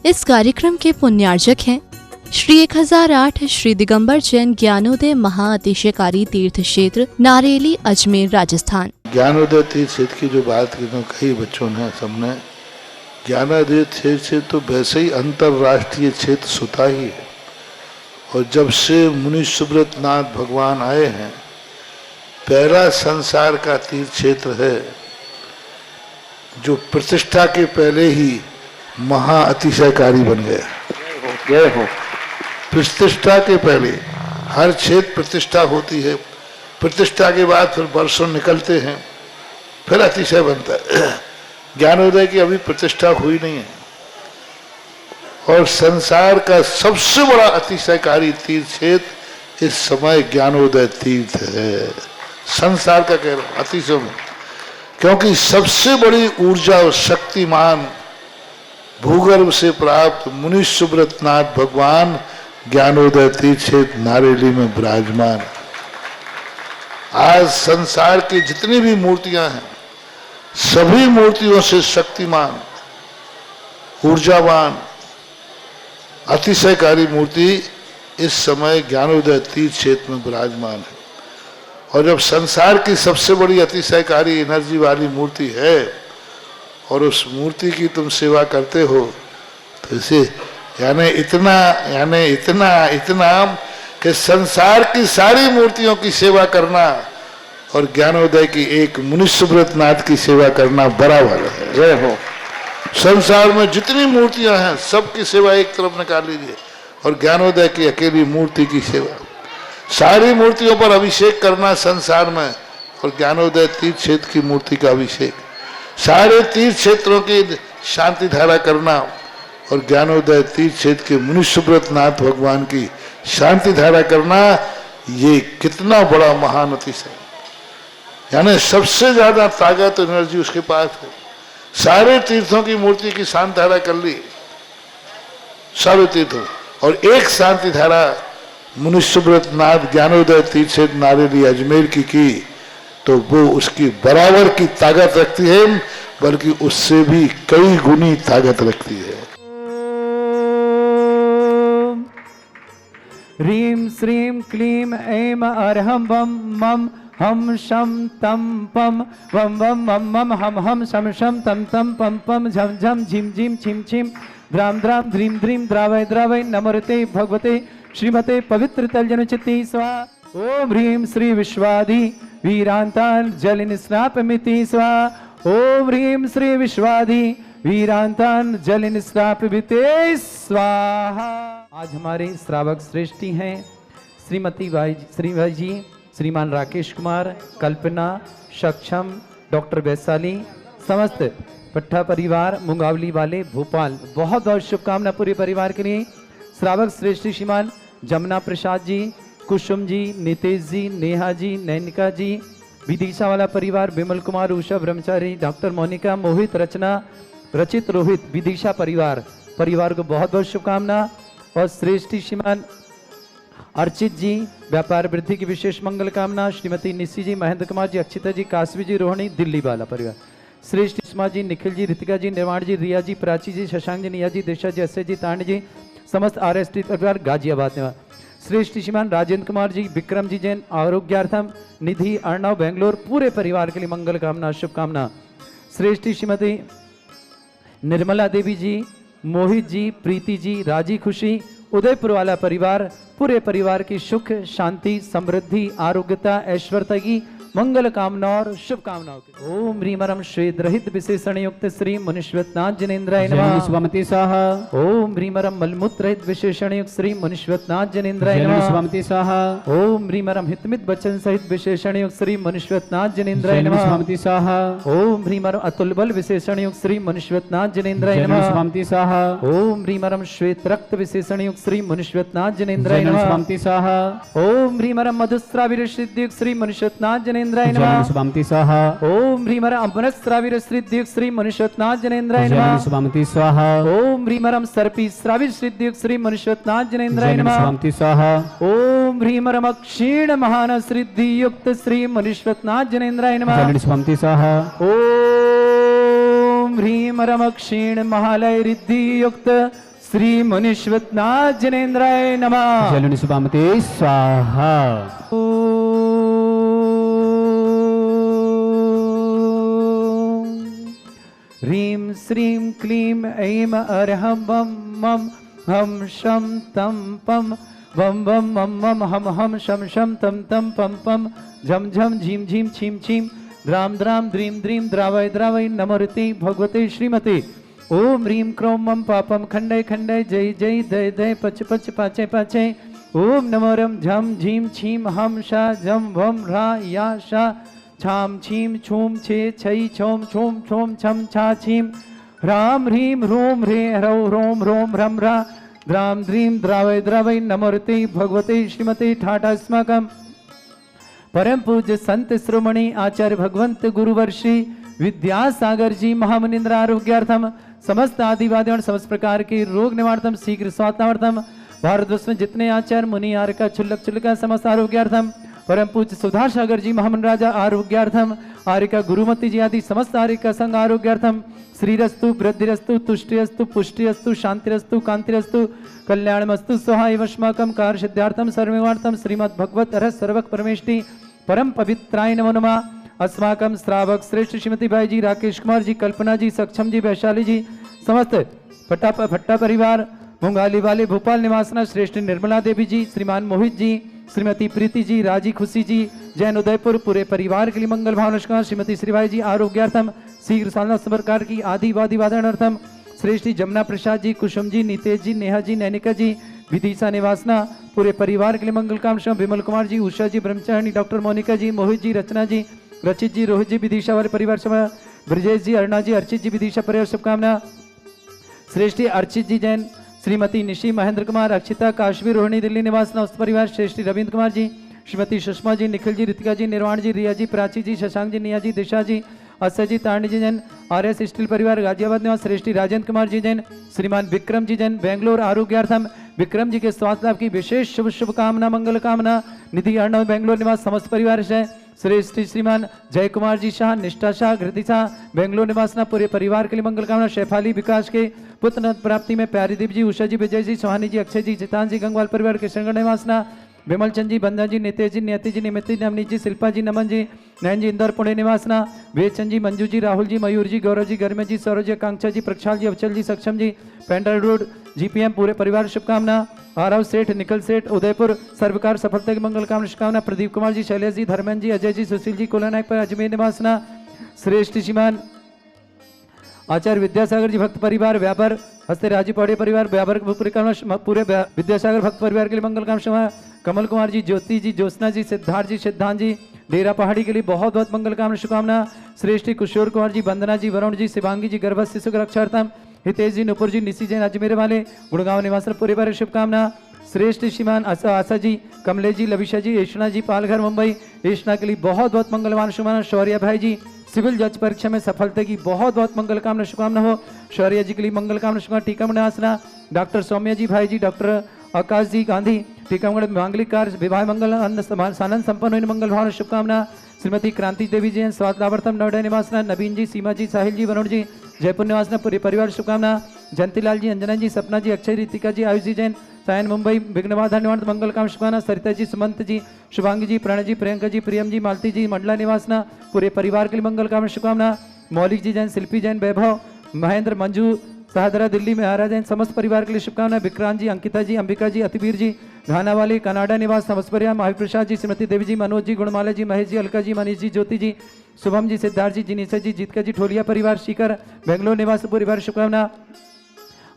इस कार्यक्रम के पुण्यार्जक हैं श्री 1008 श्री दिगंबर जैन ज्ञानोदय महाअतिशयकारी तीर्थ क्षेत्र नारेली अजमेर राजस्थान। ज्ञानोदय तीर्थ क्षेत्र की जो बात की तो कई बच्चों ने सबने ज्ञानोदय तीर्थ क्षेत्र तो वैसे ही अंतर्राष्ट्रीय क्षेत्र सुता ही है। और जब से मुनि सुब्रत नाथ भगवान आए हैं, पहला संसार का तीर्थ क्षेत्र है जो प्रतिष्ठा के पहले ही महा अतिशयकारी बन गया। प्रतिष्ठा के पहले हर क्षेत्र प्रतिष्ठा होती है, प्रतिष्ठा के बाद फिर वर्षों निकलते हैं, फिर अतिशय बनता है। ज्ञानोदय की अभी प्रतिष्ठा हुई नहीं है। और संसार का सबसे बड़ा अतिशयकारी तीर्थ क्षेत्र इस समय ज्ञानोदय तीर्थ है। संसार का कह रहा हूं अतिशय में, क्योंकि सबसे बड़ी ऊर्जा और शक्तिमान भूगर्भ से प्राप्त मुनि सुब्रत नाथ भगवान ज्ञानोदय तीर्थ क्षेत्र नारेली में विराजमान। आज संसार की जितनी भी मूर्तियां हैं, सभी मूर्तियों से शक्तिमान, ऊर्जावान, अतिशयकारी मूर्ति इस समय ज्ञानोदय तीर्थ क्षेत्र में विराजमान है। और जब संसार की सबसे बड़ी अतिशयकारी एनर्जी वाली मूर्ति है और उस मूर्ति की तुम सेवा करते हो, तो इसे यानी इतना कि संसार की सारी मूर्तियों की सेवा करना और ज्ञानोदय की एक मुनि सुब्रत नाथ की सेवा करना बराबर है। जय हो। संसार में जितनी मूर्तियां हैं सबकी सेवा एक तरफ निकाल लीजिए और ज्ञानोदय की अकेली मूर्ति की सेवा। सारी मूर्तियों पर अभिषेक करना संसार में और ज्ञानोदय तीर्थ क्षेत्र की मूर्ति का अभिषेक, सारे तीर्थ क्षेत्रों की शांति धारा करना और ज्ञानोदय तीर्थ क्षेत्र के मुनि सुब्रत नाथ भगवान की शांति धारा करना, ये कितना बड़ा महान अतिशय। यानी सबसे ज्यादा ताकत एनर्जी उसके पास है। सारे तीर्थों की मूर्ति की शांति धारा कर ली, सारे तीर्थों, और एक शांति धारा मुनि सुब्रत नाथ ज्ञानोदय तीर्थ क्षेत्र नारेली अजमेर की तो वो उसकी बराबर की ताकत रखती है, बल्कि उससे भी कई गुनी ताकत रखती है। ह्रीं श्रीं क्लीं ऐं अर्हं वं मं हम शम तम पम वम वम मम मम हम शम शम तम तम पम पम झम झम झिम झिम छिम छिम द्राम द्राम ध्रीं ध्रीं द्रावय द्रावय नमोते भगवते श्रीमते पवित्र तलजनुचिति स्वाहा। ओम ह्रीं श्री विश्वाधि वीरांतान जलिन स्नापमिति स्वाहा। ओम ह्रीं श्री विश्वाधि वीरांतान जलिन स्नापमिति स्वाहा। आज हमारे श्रावक श्रेष्ठी हैं श्रीमती भाई जी, श्रीमान राकेश कुमार, कल्पना, सक्षम, डॉक्टर वैशाली, समस्त पट्टा परिवार मुंगावली वाले भोपाल। बहुत बहुत शुभकामना पूरे परिवार के लिए। श्रावक श्रेष्ठी श्रीमान जमुना प्रसाद जी, कुसुम जी, नितेश जी, नेहा जी, नैनिका जी, विदिशा वाला परिवार, विमल कुमार, उषा ब्रह्मचारी, डॉक्टर मोनिका, मोहित, रचना, रचित, रोहित, विदिशा परिवार को बहुत बहुत शुभकामना। और श्रेष्ठी श्रीमान अर्चित जी, व्यापार वृद्धि की विशेष मंगल कामना। श्रीमती निशी जी, महेंद्र कुमार जी, अक्षिता जी, काशवी जी, रोहिणी, दिल्ली वाला परिवार। श्रेष्ठ सुषमा जी, निखिल जी, रितिका जी, निर्वाण जी, रिया जी, प्राची जी, शशांक जी, निया जी, देशा जी, अक्षय जी, तांड जी, समस्त RST परिवार गाजियाबाद में। श्रेष्ठ श्रीमान राजेंद्र कुमार जी, विक्रम जी जैन, आरोग्यार्थम, निधि, अर्णव, बेंगलोर, पूरे परिवार के लिए मंगल कामना शुभकामना। श्रेष्ठ श्रीमती निर्मला देवी जी, मोहित जी, प्रीति जी, राजी खुशी, उदयपुर वाला परिवार, पूरे परिवार की सुख शांति समृद्धि आरोग्यता ऐश्वर्य की मंगल कामना और शुभकामनाओं के। ओम ह्रीमरम श्वेत रहित विशेषण युक्त श्री मुनिश्वतनाथ जनेन्द्राय नमः। सुभमति साहा। ओम ह्रीमरम मलमूत्र रहित विशेषण युक्त श्री मुनिश्वतनाथ जनेन्द्राय नमः। सुभमति साहा। ओम ह्रीमरम हितमित वचन सहित विशेषण युक्त श्री मुनिश्वतनाथ जनेन्द्राय नमः। सुभमति साहा। ओम ह्रीमरम अतुल बल विशेषण युक्त श्री मुनिश्वतनाथ जनेन्द्राय नमः। सुभमति साहा। ओम ह्रीमरम श्वेत रक्त विशेषण युक्त श्री मुनिश्वतनाथ जनेन्द्राय नमः। सुभमति साहा। ओम ह्रीमरम मधुस्राविर सिद्धि युक्त श्री मुनिश्वतनाथ जनेन्द्राय नमः। सुभमति स्वाहा। ओम ह्रीमरम अमृतस्राविर सिद्धि युक्त श्री मुनिश्वतनाथ जनेन्द्राय नमः। सुभमति स्वाहा। ओम ह्रीमरम सर्पी श्राविर सिद्धि युक्त श्री मुनिश्वतनाथ जनेन्द्राय नमः। सुभमति स्वाहा। ओम ह्रीमरम क्षीण महान सिद्धि युक्त श्री मुनिश्वतनाथ जनेन्द्राय नमः। सुभमति स्वाहा। ओम ह्रीमरम क्षीण महालय रिद्धि युक्त श्री मुनिश्वतनाथ जनेन्द्राय नमः। जलुनि सुभामते स्वाहा। ह्रीं श्रीं क्लीं ऐं अर्हं वं मं हम शं तं पं वं वं मं मं हम हम शं शं तं तं पं पं झं झं झीं झीं छीं छीं द्रां द्रां द्रीं द्रीं द्रावय द्रावय नमोते भगवते श्रीमते। ओम ह्रीं क्रों मं पापं खंडय खंडय जय जय दय दय पच पच पाचय पाचय। ओम नमो रं झं झीं छीं हम शा झं वं ह्रा या शा छाम छीम छूम छे छै छोम छोम छोम छम छा छीम ह्रां ह्रीं ह्रूं ह्रे ह्रौ ह्रों ह्रों ह्रं ह्रा द्रां द्रीं द्रावय द्रावय नमोते भगवते श्रीमते ठाठास्माकं परम पूज्य संत श्रोमणी आचार्य भगवंत गुरुवर्षि विद्यासागर जी महामुनिंद्र आरोग्यार्थम समस्त आदिवादी और समस्त प्रकार के रोग निवारणार्थम शीघ्र स्वास्थ्यार्थम भारतवर्ष में जितने आचार्य मुनि आर्य का छुल्लक छुल्लका समस्त आरोग्यार्थम परम पूज्य सुधा सागर जी महामन राजा आरोग्यार्थम आर्य गुरुमती जी आदि समस्त आर्य संघ आरोग्यार्थम श्रीरस्तु वृद्धिरस्तु तुष्टिरस्तु पुष्टिरस्तु शांतिरस्तु कांतिरस्तु कल्याणमस्तु स्वाहा एवस्माकं कार्य सिद्धार्थम सर्वमेवार्थम श्रीमद् भगवत रस सर्वक परमेष्टि परम पवित्राय नमो नमः। अस्माकं श्रावक श्रेष्ठ श्रीमती भाई जी, राकेश कुमार जी, कल्पना जी, सक्षम जी, वैशाली जी, समस्त भट्टा परिवार, मुंगाली वाले भोपाल निवासना श्रेष्ठ निर्मला देवी जी, श्रीमान मोहित जी, श्रीमती प्रीति जी, राजी खुशी जी, जैन उदयपुर पूरे परिवार के लिए मंगल भावना। श्रीमती श्रीभाई जी आरोग्यार्थम शीघ्र साधना प्रकार की आदिवादी वादनार्थम श्रेष्ठ जमुना प्रसाद जी, कुसुम जी, नितेश जी, नेहा जी, नैनिका जी, विदिशा निवासना पूरे परिवार के लिए मंगल कामना। विमल कुमार जी, उषा जी, ब्रह्मचारिणी, डॉक्टर मोनिका जी, मोहित जी, रचना जी, रचित जी, रोहित जी, विदिशा वाले परिवार सभा, ब्रजेश जी, अरुणा जी, अर्चित जी, विदिशा परिवार शुभकामना। श्रेष्ठी अर्चित जी जैन, श्रीमती निशी, महेंद्र कुमार, अक्षिता, काश्मीर, रोहिणी दिल्ली निवासना उस परिवार, श्रेष्ठी रविंद्र कुमार जी, श्रीमती सुषमा जी, निखिल जी, रितिका जी, निर्वाण जी, रिया जी, प्राची जी, शशांक जी, निया जी, दिशा जी, अक्षय जी, तारणी जी जैन, आर्यस स्टील परिवार गाजियाबाद निवास, श्रेष्ठी राजेंद्र कुमार जी जैन, श्रीमान विक्रम जी जैन, बेंगलोर आरोग्यार्थम विक्रम जी के स्वास्थ्य लाभ की विशेष शुभ शुभकामना मंगल कामना। निधि अर्णव बेंगलोर निवास समस्त परिवार से श्रेष्ठ श्रीमान जय कुमार जी शाह, निष्ठा शाह, घृति शाह, बेंगलोर निवासना पूरे परिवार के लिए मंगल कामना। शेफाली विकास के पुत्र प्राप्ति में प्यारीदीप जी, उषा जी, विजय जी, सोहानी जी, अक्षय जी, जितान जी, गंगवाल परिवार के किशनगढ़ निवासना, विमल चंद जी, बंदन जी, नितेश जी, नियति जी, निमित जी, नवनीत जी, शिल्पा जी, नमन जी, नयन जी, इंदौर पुणे निवासना, वेद चंद जी, मंजू जी, राहुल जी, मयूर जी, गौरव जी, गर्मे जी, सौरभ जी, आकांक्षा जी, प्रक्षाल जी, अवचल जी, सक्षम जी, पेंडल रोड जीपीएम पूरे परिवार शुभकामना। आरव सेठ, निखिल सेठ, उदयपुर सर्वकार सफलता की मंगल कामना शुभकामना। प्रदीप कुमार जी, शैलेश जी, धर्मेंद्र जी, अजय जी, सुशील जी, कोलानायक पर अजमेर निवासना, श्रेष्ठ श्रीमान आचार्य विद्यासागर जी भक्त परिवार व्यापार हस्ते राजी पौड़े परिवार व्यापार परिक्रमा पूरे विद्यासागर भक्त परिवार के लिए मंगल कामना। कमल कुमार जी, ज्योति जी, ज्योत्सना जी, सिद्धार्थ जी, सिद्धांत जी, डेरा पहाड़ी के लिए बहुत बहुत मंगल कामना शुभकामना। श्रेष्ठी किशोर कुमार जी, वंदना जी, वरुण जी, शिवांगी जी, गर्भस्थ शिशु के रक्षार्थम, हितेश जी, नुपुर जी, निशी जैन अजमेर वाले गुड़गांव निवास पूरे बार शुभकामना। श्रेष्ठ श्रीमान आशा जी, कमलेश जी, लविशा जी, ऐशना जी, पालघर मुंबई ऐशना के लिए बहुत बहुत मंगलवान शुभकामना। शौर्य भाई जी सिविल जज परीक्षा में सफलता की बहुत बहुत मंगल कामना शुभकामना हो। शौर्य जी के लिए मंगल कामना शुभकामना। टीकामणि आसना डॉक्टर सौम्या जी भाई जी, डॉक्टर आकाश जी गांधी, टीकामगढ़ मांगलिक कार्य विवाह मंगल सानंद संपन्न हुई मंगल भावना शुभकामना। श्रीमती क्रांति देवी जी स्वास्थ्य लाभार्थम नोएडा निवासना, नवीन जी, सीमा जी, साहिल जी, वरुण जी, जयपुर निवासना पूरे परिवार शुभकामना। जयंतीलाल जी, अंजना जी, सपना जी, अक्षय, रितिका जी, आयुष जी जैन, सायन मुंबई विघ्नबाधा निवारण मंगल काम शुभकामना। सरिता जी, सुमंत जी, शुभांगी जी, प्रणय जी, प्रियंका जी, प्रियम जी, मालती जी, मंडला निवासना पूरे परिवार के लिए मंगल काम शुभकामना। मौलिक जी जैन, शिल्पी जैन, वैभव, महेंद्र, मंजू, सहदरा दिल्ली में आरा जैन समस्त परिवार के लिए शुभकामना। विक्रांत जी, अंकिता जी, अंबिका जी, अतिवीर जी, घाना वाली कनाडा निवास समस्त परिवार, महावीर प्रसाद जी, श्रीमती देवी जी, मनोज जी, गुणमाला जी, महेश जी, अलका जी, मनीष जी, ज्योति जी, शुभम जी, सिद्धार्थ जी, जिनीसा जी, जीतका जी, ठोलिया परिवार, शिखर बेंगलोर निवास परिवार शुभकामना।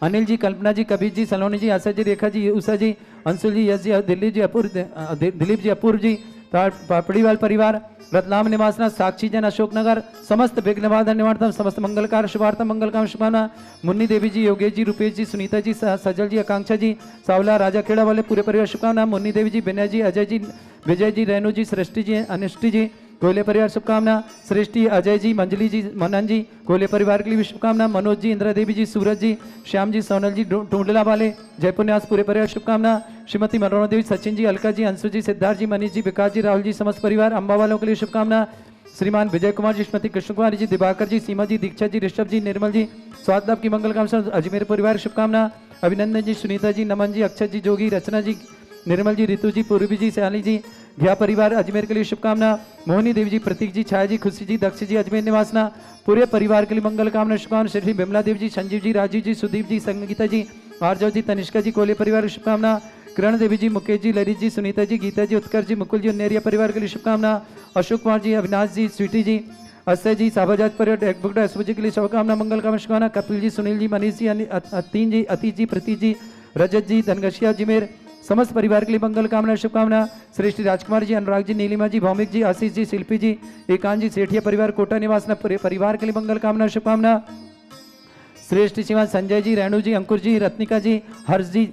अनिल जी, कल्पना जी, कबीर जी, सलोनी जी, आशा जी, रेखा जी, उषा जी, अंशुल जी, यश जी, दिल्ली जी, दिलीप जी, अपूर्व जी, पापड़ीवाल परिवार, रतलाम निवासना, साक्षी जैन, अशोकनगर समस्त विघ्नबाधा निवारणम समस्त मंगलकार शुभार्थम मंगल काम शुभकामना। मुन्नी देवी जी, योगेश जी, रुपेश जी, सुनीता जी, सजल जी, आकांक्षा जी, सावला, राजा खेड़ा वाले पूरे परिवार शुभकामना। मुन्नी देवी जी, विनय जी, अजय जी, विजय जी, रेणु जी, सृष्टि जी, अनुष्टि जी, कोयले परिवार शुभकामना। सृष्टि, अजय जी, मंजली जी, मनन जी, कोयले परिवार के लिए शुभकामना। मनोज जी, इंदिरा देवी जी, सूरज जी, श्याम जी, सोनल जी, टूंडला वाले जयपुर निवास पूरे परिवार शुभकामना। श्रीमती मनोरमा देवी, सचिन जी, अलका जी, अंशु जी, सिद्धार्थ जी, मनीष जी, विकास जी, राहुल जी, समस्त परिवार अम्बा वालों के लिए शुभकामना। श्रीमान विजय कुमार जी, श्रीमती कृष्ण कुमारी जी, दिवाकर जी, सीमा जी, दीक्षा जी, ऋषभ जी, निर्मल जी, स्वाद लाभ की मंगल कामना, अजमेर परिवार शुभकामना, अभिनंदन जी, सुनीता जी, नमन जी, अक्षय जी, जोगी, रचना जी, निर्मल जी, रितु जी, पूर्वी जी, सयाली जी, घिया परिवार अजमेर के लिए शुभकामना, मोहनी देवी जी, प्रतीक जी, छाया जी, खुशी जी, दक्ष जी, अजमेर निवासना, पूरे परिवार के लिए मंगल कामना शुभकामना, श्री बिमला देव जी, संजीव जी, राजीव जी, सुदीप जी, संगीता जी, आर्जव जी, तनिष्का जी, कोले परिवार की शुभकामना, किरण देवी जी, मुकेश जी, ललित जी, सुनीता जी, गीता जी, उत्कर्ष जी, मुकुल जी, नेरिया परिवार के लिए शुभकामना, अशोक कुमार जी, अविनाश जी, स्वीटी जी, अक्षय जी, साबाजात परिवार एडवोकेट जी के लिए शुभकामना, मंगल कामना शुभकामना, कपिल जी, सुनील जी, मनीष जी, अतीन जी, अतीत जी, प्रतीक जी, रजत जी, धनगशिया जी, मेर समस्त परिवार के लिए मंगल कामना शुभकामना, श्रेष्ठ राजकुमार जी, अनुराग जी, नीलिमा जी, भौमिक जी, आशीष जी, शिल्पी जी, एकांत जी, सेठिया परिवार कोटा निवासना, पूरे परिवार के लिए मंगल कामना शुभकामना, श्रेष्ठ शिवा संजय जी, रेणु जी, अंकुर जी, रत्निका जी, हर्ष जी,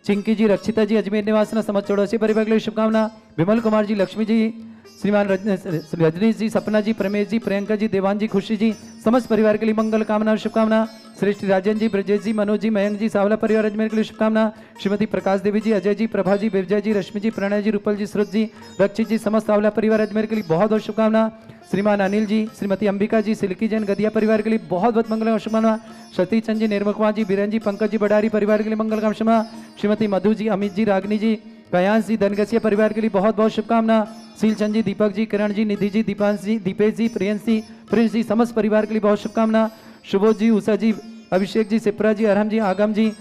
चिंकी जी, रक्षिता जी, अजमेर निवासना, समस्त 84 परिवार के लिए शुभकामना, विमल कुमार जी, लक्ष्मी जी, श्रीमान रजनीश जी, सपना जी, प्रमेश जी, प्रियंका जी, देवान जी, खुशी जी, समस्त परिवार के लिए मंगल कामना शुभकामना, श्रेष्ठ राजन जी, ब्रजेश जी, मनोज जी, मयंक जी, सावला परिवार अजमेर के लिए शुभकामना, श्रीमती प्रकाश देवी जी, अजय जी, प्रभा जी, विजय जी, रश्मि जी, प्रणय जी, रूपल जी, श्रुत जी, रक्षित जी, समस्त सावला परिवार अजमेर के लिए बहुत बहुत शुभकामना, श्रीमान अनिल जी, श्रीमती अंबिका जी, सिल्की जैन गदिया परिवार के लिए बहुत बहुत मंगल शुभकामना, सतीश चंद जी, निर्मल कुमार जी, बीरन जी, पंकज जी, बडारी परिवार के लिए मंगल कामना, श्रीमती मधु जी, अमित जी, रागनी जी, कयांश जी, धनगसिया परिवार के लिए बहुत बहुत शुभकामना, सीलचंद जी, दीपक जी, किरण जी, निधि जी, दीपांश जी, दीपेश जी, प्रिंस जी, समस्त परिवार के लिए बहुत शुभकामना, शुभोज जी, उषा जी, अभिषेक जी, सिप्रा जी, अरहम जी, आगम जी,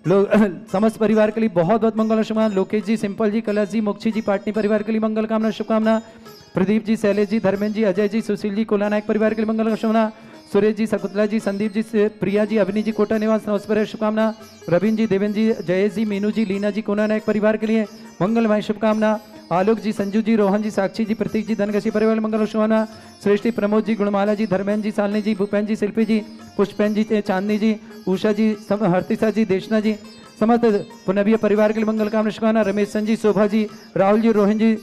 लोग समस्त परिवार के लिए बहुत बहुत मंगल शुभकामना, लोकेश जी, सिंपल जी, कलश जी, मोक्षी जी, पाटनी परिवार के लिए मंगल कामना शुभकामना, प्रदीप जी, शैलेश जी, धर्मेंद्र जी, अजय जी, सुशील जी, कोला नायक परिवार के लिए मंगल शुभकामना, सुरेश जी, शकुतला जी, संदीप जी, प्रिया जी, अभिनी जी, कोटा निवास नमस्कार शुभकामना, रविंद्र जी, देवेंद्र जी, जयेश जी, मीनू जी, लीना जी, कोना नायक परिवार के लिए मंगलमय शुभकामना, आलोक जी, संजू जी, रोहन जी, साक्षी जी, प्रतीक जी, धनगसी परिवार मंगल शुभकामना, श्रेष्ठी प्रमोद जी, गुणमाला जी, धर्मेंद्र जी, सालनी जी, भूपेन जी, शिल्पी जी, पुष्पेन जी, चांदनी जी, उषा जी, हर्तिसा जी, देशना जी, समस्त पुनबिया परिवार के लिए मंगल कामना शुभकामना, रमेश सन जी, शोभा जी, राहुल जी, रोहन जी,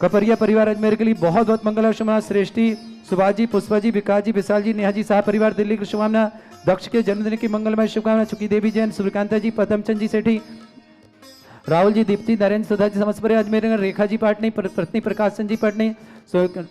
कपरिया परिवार अजमेर के लिए बहुत बहुत मंगल शुभकामना, श्रेष्ठी सुभाष जी, पुष्पा जी, विकास जी, विशाल जी, नेहा जी, साह परिवार दिल्ली की शुभकामना, दक्ष के जन्मदिन की मंगलमय शुभकामना, चुकी देवी जैन, सूर्यकांता जी, पदमचंद जी सेठी, राहुल जी, दीप्ति, नरेंद्र, सुधा जी, समस्त परिवार अजमेर, रेखा जी पाटनी, पत्नी प्रकाश चंद जी पाटनी,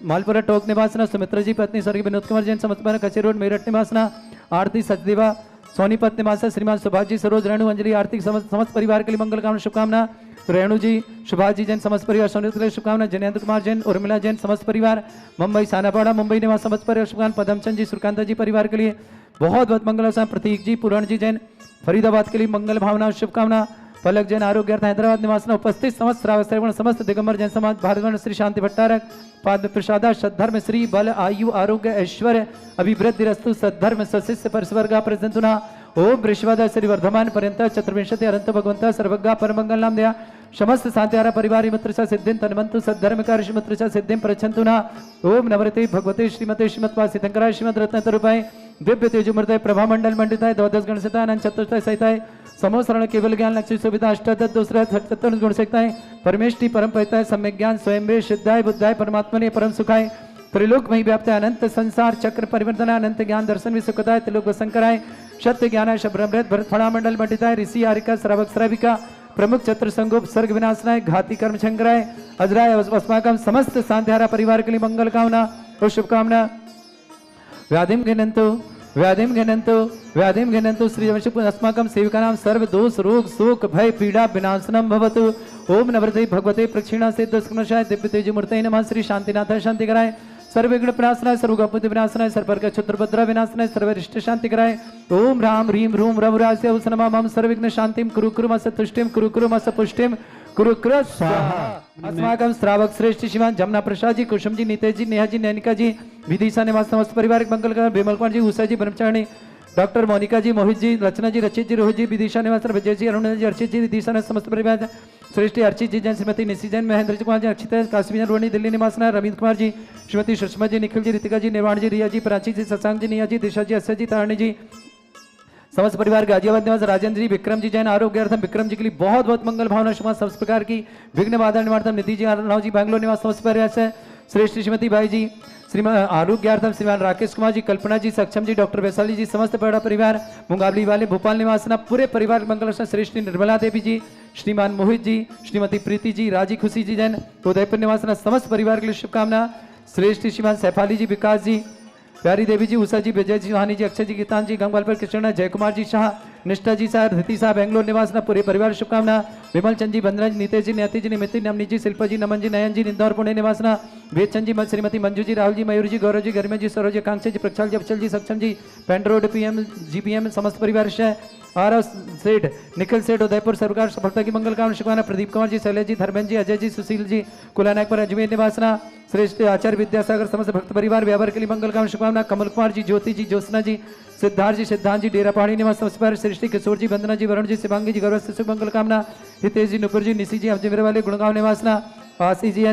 मालपुरा टोक निवासना, सुमित्रा जी पत्नी स्वर्गीय विनोद कुमार जैन, समस्त परिवार कचेरी रोड मेरठ निवासना, आरती सचदेवा, सोनीपत निवासा, श्रीमान सुभाष जी, सरोज, रेणु, अंजलि, आरती, समस्त परिवार के लिए मंगल कामना शुभकामना, रेणु जी, सुभाष जी जैन, समस्त परिवार सोनित के लिए शुभकामना, जनेन्द्र कुमार जैन, उर्मिला जैन, समस्त परिवार, मुंबई सानापाड़ा, मुंबई निवास, समस्त परिवार शुभकामना, पदमचंद जी, सूर्यकांता जी परिवार के लिए बहुत बहुत मंगल, प्रतीक जी, पुराण जी जैन, फरीदाबाद के लिए मंगल भावना शुभकामना, पलक जैन, आरोग्य हैदराबाद निवासना, उपस्थित समस्त श्रावक समस्त दिगंबर जैन समाज, भारत श्री शांति भट्टारक, पाद प्रसादा, सद्धर्म, श्री बल, आयु, आरोग्य, ऐश्वर्य, अभिवृद्धि रस्तु, सद्धर्म, सशिष्य, परस्वर्गा प्रजंतुना, ओम बृषवादा श्री वर्धमान पर्यंत चतुर्विंशति अनंत भगवंता सर्वज्ञा परमंगल नाम दया समस्त शांतिहारा परिवार मित्रसा सिद्धिं तन्वन्तु सद्धर्म कार्य मित्रसा सिद्धिं प्रच्छन्तुना ओम नवरते भगवते श्रीमते श्रीमत्वा सिद्धंकराय श्रीमद रत्न तरुपाय दिव्य तेजोमूर्तये प्रभा मंडल मंडिताय द्वादश गण सहिताय अनंत चतुर्थाय सहिताय समोसरण केवल ज्ञान लक्ष्य सुविधा अष्टादश दूसरा सत्तर गुण सकताय परमेष्टि परम पविताय सम्यक ज्ञान स्वयं सिद्धाय बुद्धाय परमात्मने परम सुखाय त्रिलोक मही व्याप्त अनंत संसार चक्र परिवर्तन अनंत ज्ञान दर्शन विसुखताय त्रिलोक वसंकराय सत्य ज्ञान शब्रमृत भरत फड़ा मंडल मंडिताय ऋषि आरिका श्रावक श्राविका प्रमुख चतुर संगोप सर्ग विनाशनाय घाती कर्म शंकराय अजराय अस्माकम समस्त शांतिहारा परिवार के लिए मंगल कामना और शुभकामना व्याधिम घनंतु श्री अस्माकं सेविकानां सर्व दोष रोग शोक भय पीड़ा विनाशनम भवतु ओम नवरते भगवते प्रक्षिणा से दुष्कर्मशाय दिव्य तेजमूर्तये नमः श्री शांतिनाथ शांति कराय सर्वविघ्न विनाशनाय सर्वगपति विनाशनाय सर्ववर्ग क्षत्रभद्र विनाशनाय सर्वरिष्ट शांति कराय ओम राम ह्रीं ह्रूं रघुरास्य उष्णमां सर्वविघ्न शांतिं कुरु कुरुमस तुष्टिं कुरु कुरुमस पुष्टिं कुरु कुरु स्वाहा अस्माकं श्रावक श्रेष्ठ शिवान जमुना प्रसाद जी कुसुम जी नितेश जी नेहा जी नैनिका जी विदिशा निवास समस्त परिवार मंगल कर विमल कुमार जी उषा जी ब्रह्मचारिणी डॉक्टर मोनिका जी मोहित जी रचना जी रचित जी रोहित जी विदिशा निवास विजय जी अरुण जी अर्चित जी विदिशा ने समस्त परिवार श्रेष्ठी अर्चित जी जैन श्रीमती निशी जैन महेंद्र जी कुमार जी अक्षित काश्मीर जैन रोहिणी दिल्ली निवासना रविंद्र कुमार जी श्रीमती सुषमा जी निखिल जी रितिका जी निर्वाण जी रिया जी प्राची जी शशांक जी निया जी दिशा जी अक्षय जी तारणी जी समस्त परिवार गाजियाबाद निवास राजेंद्र जी विक्रम जी जैन आरोग्यार्थम विक्रम जी के लिए बहुत बहुत मंगल भावना शुभ समस्त प्रकार की विघ्न बाधा निवारणार्थम निधि जी राव जी बैंगलोर निवास समस्त परिवार से श्रेष्ठ श्रीमती भाई जी श्रीमान आरोग्यार्थम श्रीमान राकेश कुमार जी कल्पना जी सक्षम जी डॉक्टर वैशाली जी समस्त बड़ा परिवार मुंगावली वाले भोपाल निवासना पूरे परिवार मंगल श्रेष्ठ निर्मला देवी जी श्रीमान मोहित जी श्रीमती प्रीति जी राजी खुशी जी जैन उदयपुर निवासना समस्त परिवार के लिए शुभकामना श्रेष्ठ श्रीमान सैफाली जी, विकास जी, प्यारी देवी जी, उषा जी, विजय जी, सुहानी जी, अक्षय जी, गीतान जी, गंगवाल पर कृष्णा, जयकुमार जी शाह, निष्ठा जी शाह, धृति शाह, बेंगलोर निवास, पूरे परिवार शुभकामना। विमल चंद जी, बंदरा जी, नीतेश जी, न्याति जी, निमित नमनी जी, शिल्पा जी, नमन जी, नयन जी, इंदौर पुणे निवासना, वेद चंद जी, श्रीमती मंजू जी, राहुल जी, मयूर जी, गौरव जी, गर्मे जी, सरोज जी, कांक्षा जी, प्रक्षाल जी, अफचल जी, सक्षम जी, पेंट रोड पीएम जीपीएम समस्त परिवार से आरव सेठ, निखिल सेठ, उदयपुर सरकार सफलता की मंगल कामना शुभकामना। प्रदीप कुमार जी, शैलेश जी, धर्मेंद्र जी, अजय जी, सुशील जी, कुलानायक पर अजमेर निवासना, श्रेष्ठ आचार्य विद्यासागर समस्त भक्त परिवार व्यापार के लिए मंगल कामना शुभकामना। कमल कुमार जी, ज्योति जी, ज्योत्सना जी, सिद्धार्थ जी, सिद्धांत जी, डेरा पहाड़ी निवास समस्त परिवार, सृष्टि किशोर जी, वंदना जी, वरुण जी, शिवांगी जी, गौरव से शुभ मंगल कामना। हितेश जी, नुपुर जी, निशी जी, अजमेर वाले गुड़गांव निवासना, आशीष जी,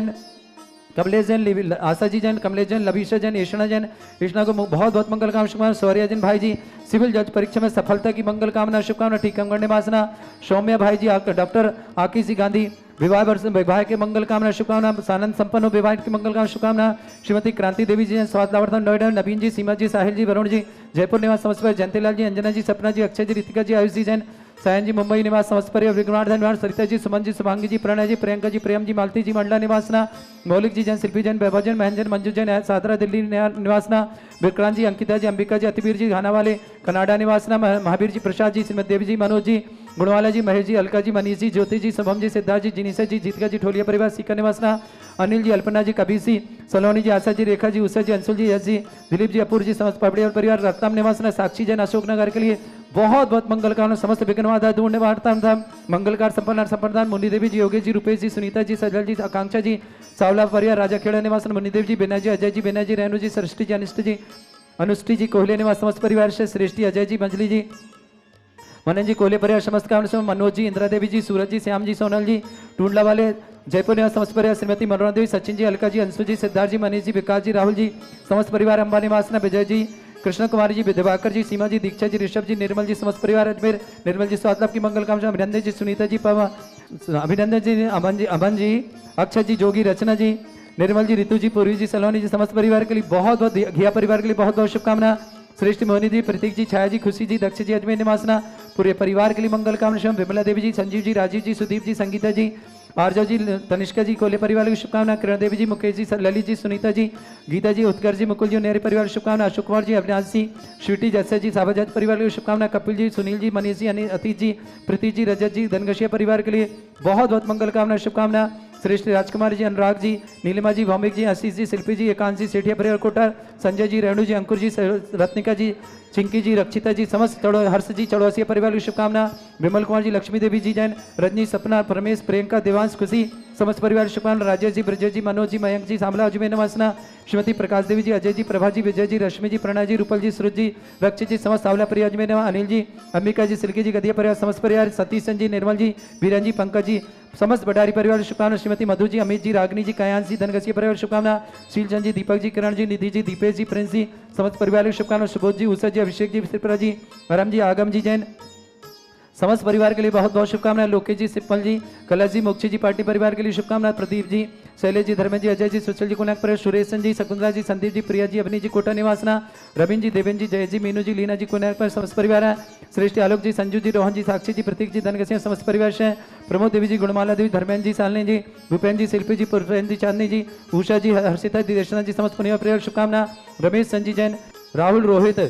कमलेश जैन, आशा जी जैन, कमलेश जैन, लबीशा जैन, ईशना जैन, ईशना को बहुत बहुत मंगल कामना शुभकामना। सौर्या जैन भाई जी, सिविल जज परीक्षा में सफलता की मंगल कामना शुभकामना। टीकमगढ़ निवासना, सौम्या भाई जी, डॉक्टर आकीश जी गांधी, विवाह के मंगल कामना शुभकामना। सानंद संपन्न हो विवाह की मंगल कामना शुभकामना। श्रीमती क्रांति देवी जी, स्वास्थ्य लाभार्थी नोएडा, नवीन जी, सीमा जी, साहिल जी, वरुण जी, जयपुर निवास समस्त परिवार, जयंतीलाल जी, अंजना जी, सपना जी, अक्षय जी, रितिका जी, आयुष जी जैन, सायन जी, मुंबई निवास समस्त परिवार, विक्रमार धनवार, सरिता जी, सुमन जी, शुभांगी जी, प्रणय जी, प्रियंका जी, प्रेम जी, मालती जी, मंडला निवासना, मौलिक जी जैन, शिल्पी जैन, वैभव जैन, महेंद्र जैन, मंजू जैन, सादरा दिल्ली निवासना, विक्रांत जी, अंकिता जी, अंबिका जी, अतिवीर जी, खाना वाले कनाडा निवासना, महावीर जी, प्रसाद जी, श्रीमती देवी जी, मनोज जी, गुणवाला जी, महेश जी, अलका जी, मनीष जी, ज्योति जी, शुभम जी, सिद्धार्थ जी, जिनीसा जी, जीतिका जी, ठोलिया परिवार, सीकर निवासना, अनिल जी, अल्पना जी, कबीर जी, सलोनी जी, आशा जी, रेखा जी, उषा जी, अंशुल जी, यश जी, दिलीप जी, अपूर जी, समस्त पबड़ी और परिवार, रत्नाम निवासना, साक्षी जैन, अशोक नगर के लिए बहुत बहुत मंगल कामना। समस्त विघ्नवादा दूर निवारता धाम मंगलकार संपन्न संप्रदान, मुनि देवी जी, योगेश जी, रूपेश जी, सुनीता जी, सजल जी, आकांक्षा जी, सावला परिवार, राजा खेड़ा निवासन, मुनिदेव जी, बेना जी, अजय जी, बेना जी, रेणु जी, सृष्टि जी, अनिष्ट जी, अनुष्टि जी, कोहले निवास समस्त परिवार से, श्रेष्ठी, अजय जी, मंजली जी, मनन जी, कोहले परिवार समस्त काम से, मनोज जी, इंदिरा देवी जी, सूरज जी, श्याम जी, सोनल जी, टूंडला वाले जयपुर निवास समस्त परिवार, श्रीमती मनोरमा देवी, सचिन जी, अलका जी, अंशु जी, सिद्धार्थ जी, मनीष जी, विकास जी, राहुल जी, समस्त परिवार, अंबा निवासना, विजय जी, कृष्ण कुमारी जी, दिवाकर जी, सीमा जी, दीक्षा जी, ऋषभ जी, निर्मल जी, समस्त परिवार अजमेर, निर्मल जी, स्वास्थ्य लाभ की मंगल कामना। अभिनंदन जी, सुनीता जी, अभिनंदन जी, अमन जी, अक्षय जी, जोगी, रचना जी, निर्मल जी, ऋतु जी, पूर्वी जी, सलोनी जी, समस्त परिवार के लिए बहुत बहुत, घिया परिवार के लिए बहुत बहुत शुभकामना। श्रेष्ठ मोहनी जी, प्रतीक जी, छाया जी, खुशी जी, दक्ष जी, अजमेर निवासना, पूरे परिवार के लिए मंगल कामना। विमला देवी जी, संजीव जी, राजीव जी, सुदीप जी, संगीता जी, आर्जव जी, तनिष्का जी, कोले परिवार की शुभकामना। किरण देवी जी, मुकेश जी, ललित जी, सुनीता जी, गीता जी, उत्कर्ष जी, मुकुल जी, नेहरी परिवार की शुभकामना। अशोक कुमार जी, अविनाश जी, स्वीटी जैसे जी, साबाजात परिवार की शुभकामना। कपिल जी, सुनील जी, मनीष जी, अतीत जी, प्रीति जी, रजत जी, धनगशिया परिवार के लिए बहुत बहुत मंगल कामना शुभकामना। श्रेष्ठ राजकुमार जी, अनुराग जी, नीलिमा जी, भौमिक जी, आशीष जी, शिल्पी जी, एकांश जी, सेठिया परिवार कोटर, संजय जी, रेणु जी, अंकुर जी, रत्निका जी, चिंकी जी, रक्षिता जी, समस्त हर्ष जी, चौड़सिया परिवार की शुभकामना। विमल कुमार जी, लक्ष्मी देवी जी जैन, रजनी, सपना, परमेश, प्रियंका, देवांश, खुशी, समस्त परिवार की शुभकामना। राजेश जी, ब्रजेश जी, मनोज जी, मयंक जी, सामला, अजमेर निवासना, श्रीमती प्रकाश देवी जी, अजय जी, प्रभा जी, विजय जी, रश्मि जी, प्रणय जी, रूपल जी, सूरज जी, रक्षित जी, समस्त सावला परिवार अजमेर निवास, अनिल जी, अंबिका जी, सिल्की जी, गदिया परिवार समस्त परिवार, सतीश जी, निर्मल जी, बीरन जी, पंकज जी, समस्त भंडारी परिवार की शुभकामना। श्रीमती मधु जी, अमित जी, रागनी जी, कयांश जी, धनगसिया परिवार शुभकामना। शीलचंद जी, दीपक जी, किरण जी, निधि जी, दीपेश जी, प्रिंस जी, समस्त परिवार की शुभकामना। सुबोध जी, उषा जी, अभिषेक जी, त्रिपुरा जी, परम जी, आगम जी जैन, समस्त परिवार के लिए बहुत बहुत शुभकामनाएं। लोकेश जी, सिप्पल जी, कलश जी, मोक्षी जी, पार्टी परिवार के लिए शुभकामनाएं। प्रदीप जी, शैलेश जी, धर्मेंद्र जी, अजय जी, सुशील जी, कुनाक पर सुरेश जी, शकुंतला जी, संदीप जी, प्रिया जी, अवनी जी, कोटा निवासना, रविंद्र जी, देवेंद्र जी, जय जी, मीनू जी, लीना जी, कुनाक पर समस्त परिवार है। श्रेष्ठ आलोक जी, संजू जी, रोहन जी, साक्षी जी, प्रतीक जी, धनगसिया समस्त परिवार से। प्रमोद देवी जी, गुणमाला देवी, धर्मेंद्र जी, सालनी जी, भूपेन्द्र जी, शिल्पी जी, पुरपेन्द्र जी, चांदनी जी, उषा जी, हर्षिता जी, दर्शना जी, समस्त पुनिया परिवार शुभकामना। रमेश संजी जैन, राहुल, रोहित,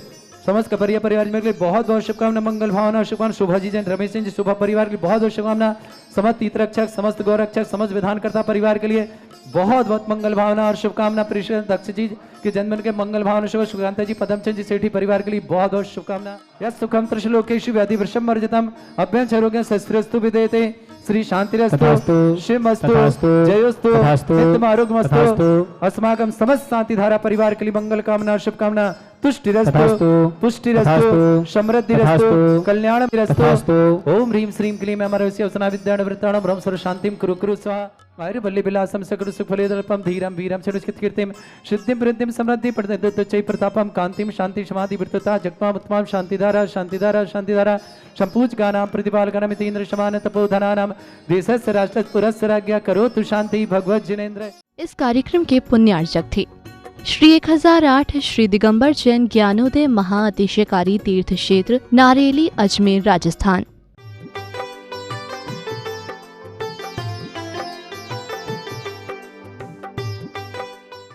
समस्त कपरिया परिवार में के लिए बहुत बहुत शुभकामना। मंगल भावना शुभकामना। शोभा जी जैन, रमेश जी, शोभा परिवार के लिए बहुत बहुत शुभकामना। समस्त तीर्थरक्षक, समस्त गौरक्षक, समस्त विधानकर्ता परिवार के लिए बहुत बहुत मंगल भावना और शुभकामना। परिषद दक्ष जी के जन्मदिन के मंगल भावना शुभ। सुकांता जी, पदमचंद जी, सेठी परिवार के लिए बहुत बहुत शुभकामना। यस सुखम त्रिशलोकेषु व्याधि वृषम वर्जितम अभ्यंचरोग्यं शस्त्रस्तु विदेते श्री शांतिरस्तु शिवमस्तु जयोस्तु नित्यम आरोग्यमस्तु। अस्माकं समस्त शांतिधारा परिवार के लिए मंगल कामना और शुभकामना। तुष्टिरस्तु पुष्टिरस्तु समृद्धिरस्तु कल्याणमिरस्तु। ओम ह्रीं श्रीं क्लीं अमरस्य उसना विद्याणवृत्ताणं ब्रह्म सर्व शांतिं कुरु कुरु स्वाहा। आयुर्बल्ली विलासम सकल सुफलेदल्पम धीरम वीरम चरुष्कीर्तिम सिद्धिं वृद्धिं समृद्धि प्रदत्तचै प्रतापम कांतिम शांति समाधि वृत्तता जगमाम उत्तमाम शांतिधारा शांतिधारा शांतिधारा संपूज गानाम प्रतिपालकनम इतीन्द्र समान तपोधनानां देशस्य राष्ट्रस्य पुरस्य राज्ञा करोतु शांति भगवत जिनेन्द्र। इस कार्यक्रम के पुण्यार्चक थे श्री 1008 श्री दिगंबर जैन ज्ञानोदय महाअतिशयकारी तीर्थ क्षेत्र नारेली, अजमेर, राजस्थान।